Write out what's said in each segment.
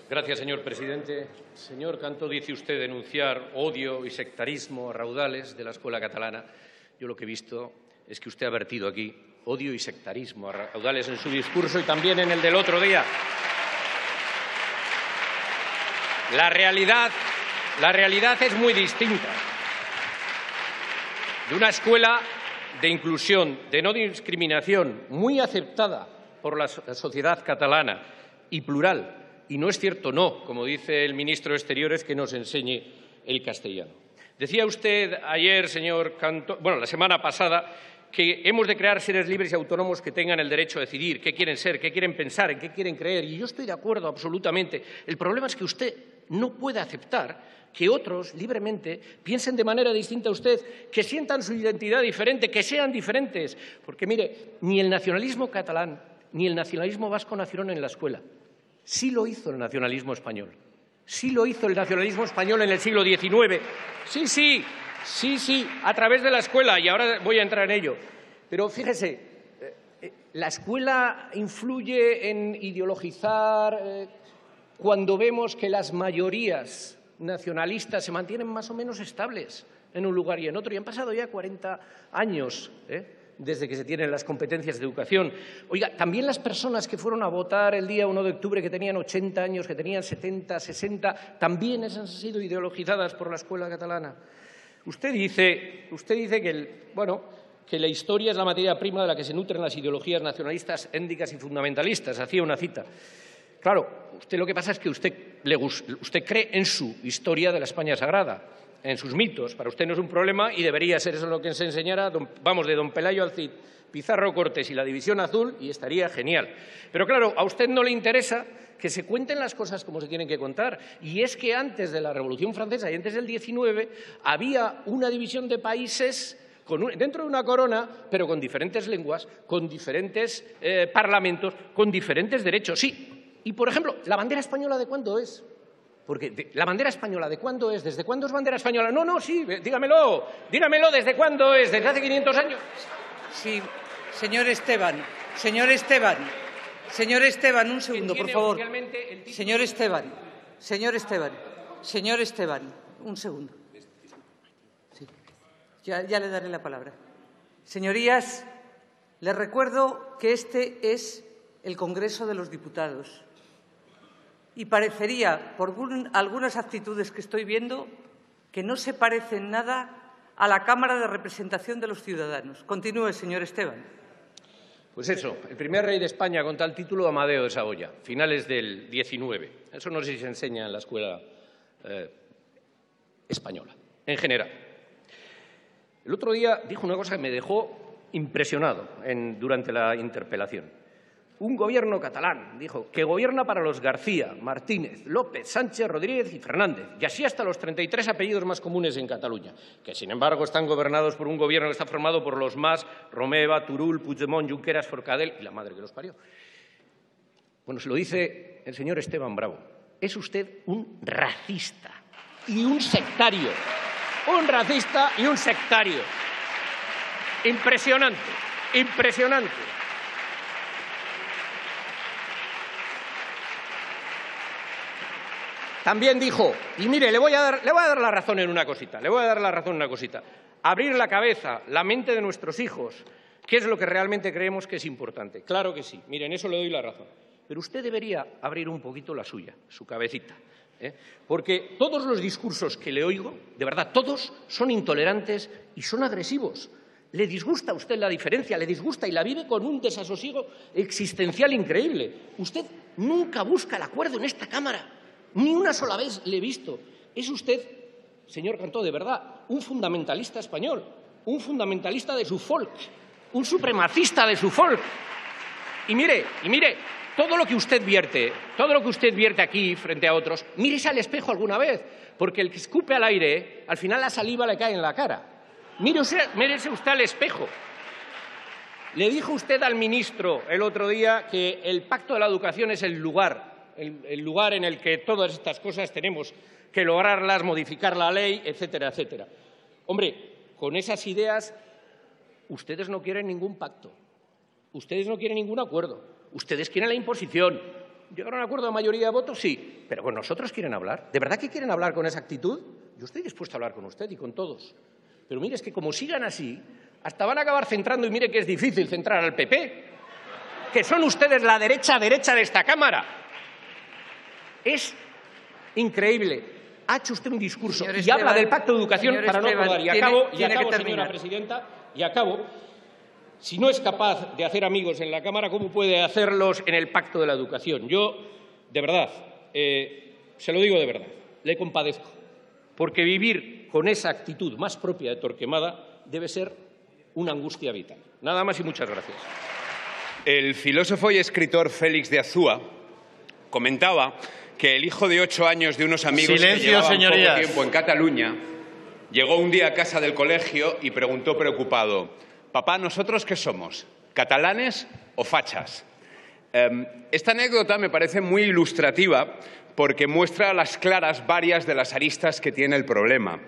Gracias, señor presidente. Señor Cantó, dice usted denunciar odio y sectarismo a raudales de la escuela catalana. Yo lo que he visto es que usted ha vertido aquí odio y sectarismo a raudales en su discurso y también en el del otro día. La realidad es muy distinta. De una escuela de inclusión, de no discriminación, muy aceptada por la sociedad catalana y plural. Y no es cierto, no, como dice el ministro de Exteriores, que nos enseñe el castellano. Decía usted ayer, señor Cantó, la semana pasada, que hemos de crear seres libres y autónomos que tengan el derecho a decidir qué quieren ser, qué quieren pensar, en qué quieren creer. Y yo estoy de acuerdo absolutamente. El problema es que usted no puede aceptar que otros libremente piensen de manera distinta a usted, que sientan su identidad diferente, que sean diferentes. Porque, mire, ni el nacionalismo catalán ni el nacionalismo vasco nacieron en la escuela. Sí lo hizo el nacionalismo español. Sí lo hizo el nacionalismo español en el siglo XIX. Sí, a través de la escuela, y ahora voy a entrar en ello. Pero fíjese, la escuela influye en ideologizar cuando vemos que las mayorías nacionalistas se mantienen más o menos estables en un lugar y en otro. Y han pasado ya 40 años, desde que se tienen las competencias de educación. Oiga, también las personas que fueron a votar el día 1 de octubre, que tenían 80 años, que tenían 70, 60, también han sido ideologizadas por la escuela catalana. Usted dice que la historia es la materia prima de la que se nutren las ideologías nacionalistas, étnicas y fundamentalistas. Hacía una cita. Claro, usted lo que pasa es que usted cree en su historia de la España sagrada, en sus mitos. Para usted no es un problema y debería ser eso lo que se enseñara, de don Pelayo al Cid, Pizarro Cortés y la División Azul, y estaría genial. Pero claro, a usted no le interesa que se cuenten las cosas como se tienen que contar. Y es que antes de la Revolución Francesa y antes del 19 había una división de países dentro de una corona, pero con diferentes lenguas, con diferentes parlamentos, con diferentes derechos. Sí. Y, por ejemplo, ¿la bandera española de cuándo es? Porque ¿la bandera española de cuándo es? ¿Desde cuándo es bandera española? No, sí, dígamelo, ¿desde cuándo es? ¿Desde hace 500 años? Sí, señor Esteban, un segundo, por favor. Señor Esteban, un segundo. Sí, ya le daré la palabra. Señorías, les recuerdo que este es el Congreso de los Diputados. Y parecería, por algunas actitudes que estoy viendo, que no se parecen nada a la Cámara de Representación de los Ciudadanos. Continúe, señor Esteban. Pues eso, el primer rey de España con tal título, Amadeo de Saboya, finales del 19. Eso no sé si se enseña en la escuela española, en general. El otro día dijo una cosa que me dejó impresionado durante la interpelación. Un gobierno catalán, dijo, que gobierna para los García, Martínez, López, Sánchez, Rodríguez y Fernández, y así hasta los 33 apellidos más comunes en Cataluña, que sin embargo están gobernados por un gobierno que está formado por los Mas, Romeva, Turull, Puigdemont, Junqueras, Forcadell y la madre que los parió. Bueno, se lo dice el señor Esteban Bravo. Es usted un racista y un sectario. Un racista y un sectario. Impresionante, impresionante. También dijo, y mire, le voy a dar la razón en una cosita, abrir la cabeza, la mente de nuestros hijos, ¿qué es lo que realmente creemos que es importante? Claro que sí, mire, en eso le doy la razón. Pero usted debería abrir un poquito la suya, su cabecita, porque todos los discursos que le oigo, de verdad, todos son intolerantes y son agresivos. Le disgusta a usted la diferencia, le disgusta y la vive con un desasosiego existencial increíble. Usted nunca busca el acuerdo en esta Cámara. Ni una sola vez le he visto. Es usted, señor Cantó, de verdad, un fundamentalista español, un fundamentalista de su folk, un supremacista de su folk. Y mire, todo lo que usted vierte aquí frente a otros, mírese al espejo alguna vez, porque el que escupe al aire, al final la saliva le cae en la cara. Mírese usted al espejo. Le dijo usted al ministro el otro día que el Pacto de la Educación es el lugar en el que todas estas cosas tenemos que lograrlas, modificar la ley, etcétera, etcétera. Hombre, con esas ideas ustedes no quieren ningún pacto, ustedes no quieren ningún acuerdo, ustedes quieren la imposición. ¿Llegaron a un acuerdo de mayoría de votos? Sí. Pero con nosotros quieren hablar. ¿De verdad que quieren hablar con esa actitud? Yo estoy dispuesto a hablar con usted y con todos. Pero mire, es que como sigan así, hasta van a acabar centrando, y mire que es difícil centrar al PP, que son ustedes la derecha de esta Cámara. Es increíble. Ha hecho usted un discurso y habla del pacto de educación para no acordar. Y acabo, señora presidenta, y acabo. Si no es capaz de hacer amigos en la Cámara, ¿cómo puede hacerlos en el pacto de la educación? Yo, de verdad, se lo digo de verdad, le compadezco, porque vivir con esa actitud más propia de Torquemada debe ser una angustia vital. Nada más y muchas gracias. El filósofo y escritor Félix de Azúa comentaba que el hijo de 8 años de unos amigos que llevaban poco tiempo en Cataluña llegó un día a casa del colegio y preguntó preocupado: «Papá, ¿nosotros qué somos? ¿Catalanes o fachas?». Esta anécdota me parece muy ilustrativa porque muestra a las claras varias de las aristas que tiene el problema.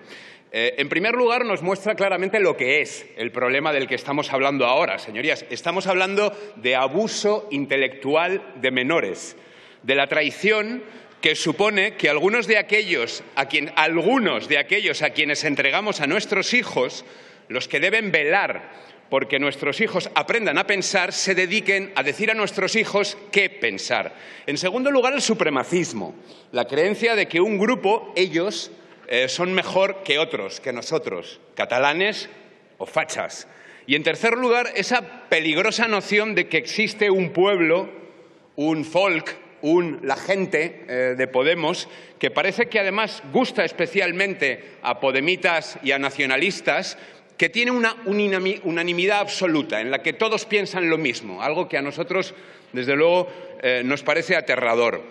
En primer lugar, nos muestra claramente lo que es el problema del que estamos hablando ahora, señorías. Estamos hablando de abuso intelectual de menores, de la traición que supone que algunos de aquellos a quienes entregamos a nuestros hijos, los que deben velar porque nuestros hijos aprendan a pensar, se dediquen a decir a nuestros hijos qué pensar. En segundo lugar, el supremacismo, la creencia de que un grupo, ellos, son mejor que otros, que nosotros, catalanes o fachas. Y en tercer lugar, esa peligrosa noción de que existe un pueblo, un folk, la gente de Podemos, que parece que además gusta especialmente a podemitas y a nacionalistas, que tiene una unanimidad absoluta, en la que todos piensan lo mismo, algo que a nosotros, desde luego, nos parece aterrador,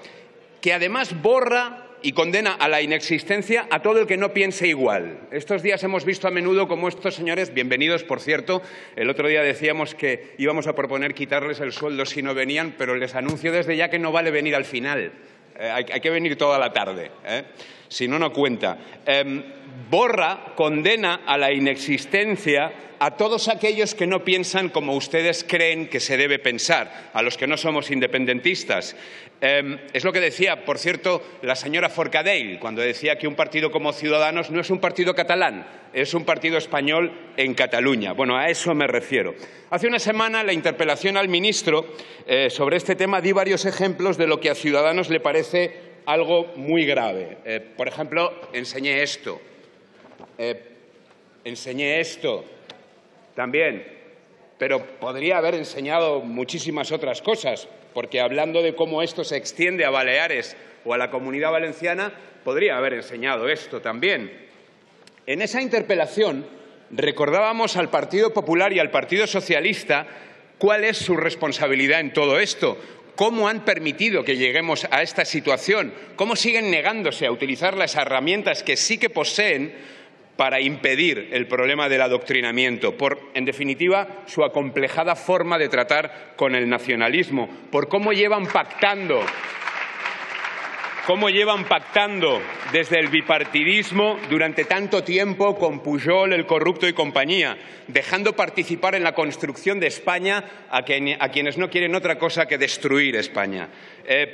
que además borra y condena a la inexistencia a todo el que no piense igual. Estos días hemos visto a menudo cómo estos señores, bienvenidos por cierto, el otro día decíamos que íbamos a proponer quitarles el sueldo si no venían, pero les anuncio desde ya que no vale venir al final. Hay que venir toda la tarde, si no, no cuenta. Borra, condena a la inexistencia a todos aquellos que no piensan como ustedes creen que se debe pensar, a los que no somos independentistas. Es lo que decía, por cierto, la señora Forcadell, cuando decía que un partido como Ciudadanos no es un partido catalán, es un partido español en Cataluña. Bueno, a eso me refiero. Hace una semana, en la interpelación al ministro sobre este tema, di varios ejemplos de lo que a Ciudadanos le parece algo muy grave. Por ejemplo, enseñé esto también, pero podría haber enseñado muchísimas otras cosas, porque hablando de cómo esto se extiende a Baleares o a la Comunidad Valenciana, podría haber enseñado esto también. En esa interpelación recordábamos al Partido Popular y al Partido Socialista cuál es su responsabilidad en todo esto, cómo han permitido que lleguemos a esta situación, cómo siguen negándose a utilizar las herramientas que sí que poseen para impedir el problema del adoctrinamiento, por, en definitiva, su acomplejada forma de tratar con el nacionalismo, por cómo llevan pactando desde el bipartidismo durante tanto tiempo con Pujol, el corrupto y compañía, dejando participar en la construcción de España a quienes no quieren otra cosa que destruir España.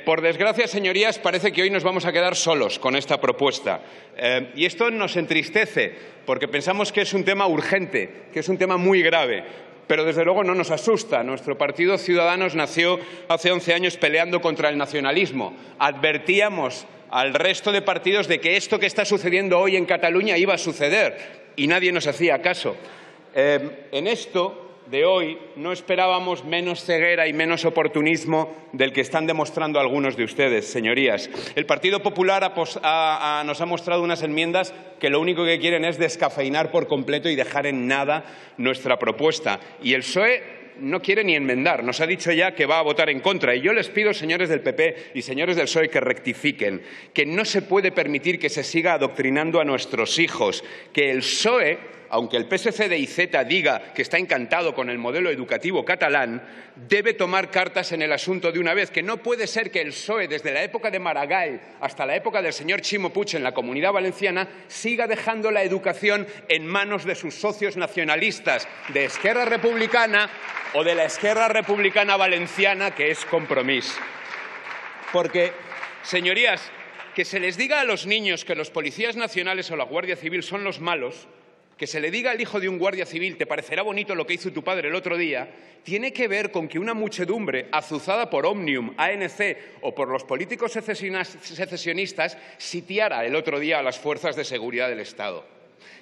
Por desgracia, señorías, parece que hoy nos vamos a quedar solos con esta propuesta. Y esto nos entristece, porque pensamos que es un tema urgente, que es un tema muy grave. Pero, desde luego, no nos asusta. Nuestro partido Ciudadanos nació hace 11 años peleando contra el nacionalismo. Advertíamos al resto de partidos de que esto que está sucediendo hoy en Cataluña iba a suceder y nadie nos hacía caso. En esto de hoy no esperábamos menos ceguera y menos oportunismo del que están demostrando algunos de ustedes, señorías. El Partido Popular nos ha mostrado unas enmiendas que lo único que quieren es descafeinar por completo y dejar en nada nuestra propuesta. Y el PSOE no quiere ni enmendar, nos ha dicho ya que va a votar en contra. Y yo les pido, señores del PP y señores del PSOE, que rectifiquen, que no se puede permitir que se siga adoctrinando a nuestros hijos, que el PSOE, aunque el PSC de IZ diga que está encantado con el modelo educativo catalán, debe tomar cartas en el asunto de una vez, que no puede ser que el PSOE, desde la época de Maragall hasta la época del señor Ximo Puig en la Comunidad Valenciana, siga dejando la educación en manos de sus socios nacionalistas de Esquerra Republicana o de la Esquerra Republicana Valenciana, que es Compromís. Porque, señorías, que se les diga a los niños que los policías nacionales o la Guardia Civil son los malos, que se le diga al hijo de un guardia civil, te parecerá bonito lo que hizo tu padre el otro día, tiene que ver con que una muchedumbre azuzada por Omnium, ANC o por los políticos secesionistas sitiara el otro día a las fuerzas de seguridad del Estado.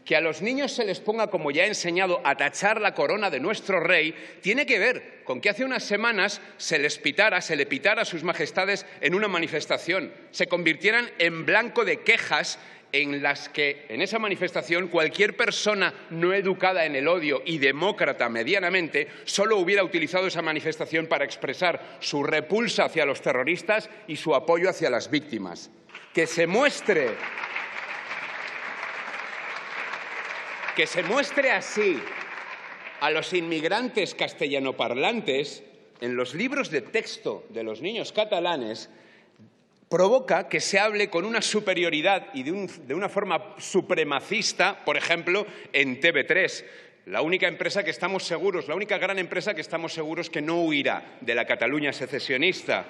Que a los niños se les ponga, como ya he enseñado, a tachar la corona de nuestro rey, tiene que ver con que hace unas semanas se le pitara a sus majestades en una manifestación, se convirtieran en blanco de quejas en las que, en esa manifestación, cualquier persona no educada en el odio y demócrata medianamente solo hubiera utilizado esa manifestación para expresar su repulsa hacia los terroristas y su apoyo hacia las víctimas. Que se muestre así a los inmigrantes castellanoparlantes en los libros de texto de los niños catalanes provoca que se hable con una superioridad y de una forma supremacista, por ejemplo, en TV3. La única empresa que estamos seguros, la única gran empresa que estamos seguros que no huirá de la Cataluña secesionista.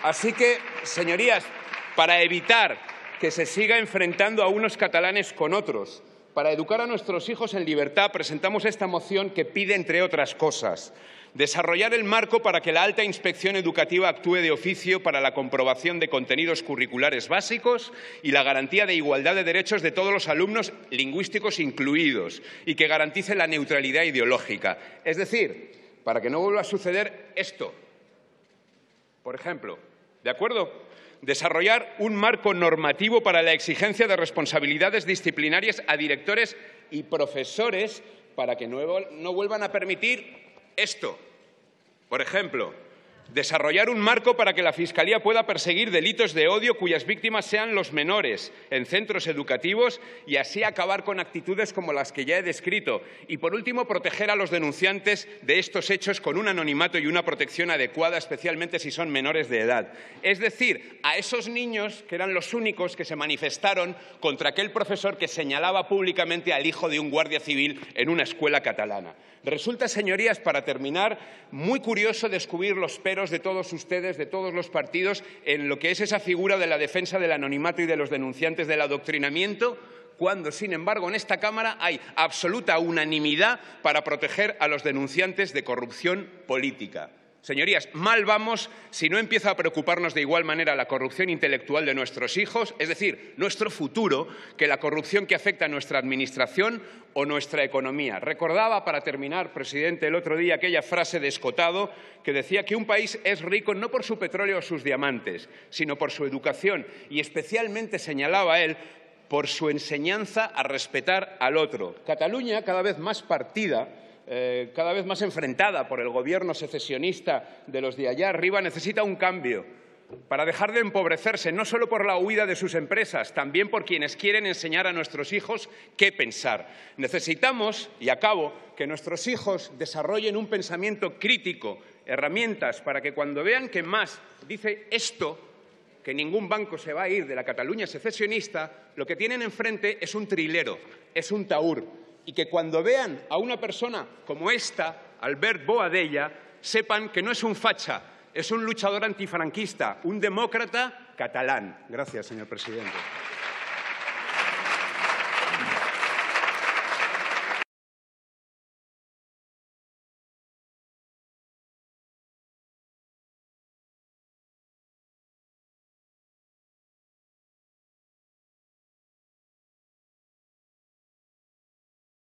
Así que, señorías, para evitar que se siga enfrentando a unos catalanes con otros, para educar a nuestros hijos en libertad, presentamos esta moción que pide, entre otras cosas, desarrollar el marco para que la alta inspección educativa actúe de oficio para la comprobación de contenidos curriculares básicos y la garantía de igualdad de derechos de todos los alumnos, lingüísticos incluidos, y que garantice la neutralidad ideológica. Es decir, para que no vuelva a suceder esto. Por ejemplo, ¿de acuerdo? Desarrollar un marco normativo para la exigencia de responsabilidades disciplinarias a directores y profesores para que no vuelvan a permitir esto. Por ejemplo, desarrollar un marco para que la Fiscalía pueda perseguir delitos de odio cuyas víctimas sean los menores en centros educativos y así acabar con actitudes como las que ya he descrito. Y, por último, proteger a los denunciantes de estos hechos con un anonimato y una protección adecuada, especialmente si son menores de edad. Es decir, a esos niños que eran los únicos que se manifestaron contra aquel profesor que señalaba públicamente al hijo de un guardia civil en una escuela catalana. Resulta, señorías, para terminar, muy curioso descubrir los peros de todos ustedes, de todos los partidos, en lo que es esa figura de la defensa del anonimato y de los denunciantes del adoctrinamiento, cuando, sin embargo, en esta Cámara hay absoluta unanimidad para proteger a los denunciantes de corrupción política. Señorías, mal vamos si no empieza a preocuparnos de igual manera la corrupción intelectual de nuestros hijos, es decir, nuestro futuro, que la corrupción que afecta a nuestra administración o nuestra economía. Recordaba, para terminar, presidente, el otro día aquella frase de Escotado que decía que un país es rico no por su petróleo o sus diamantes, sino por su educación y especialmente, señalaba él, por su enseñanza a respetar al otro. Cataluña, cada vez más partida, cada vez más enfrentada por el gobierno secesionista de los de allá arriba, necesita un cambio para dejar de empobrecerse, no solo por la huida de sus empresas, también por quienes quieren enseñar a nuestros hijos qué pensar. Necesitamos, y acabo, que nuestros hijos desarrollen un pensamiento crítico, herramientas para que cuando vean que Mas dice esto, que ningún banco se va a ir de la Cataluña secesionista, lo que tienen enfrente es un trilero, es un tahúr. Y que cuando vean a una persona como esta, Albert Boadella, sepan que no es un facha, es un luchador antifranquista, un demócrata catalán. Gracias, señor presidente.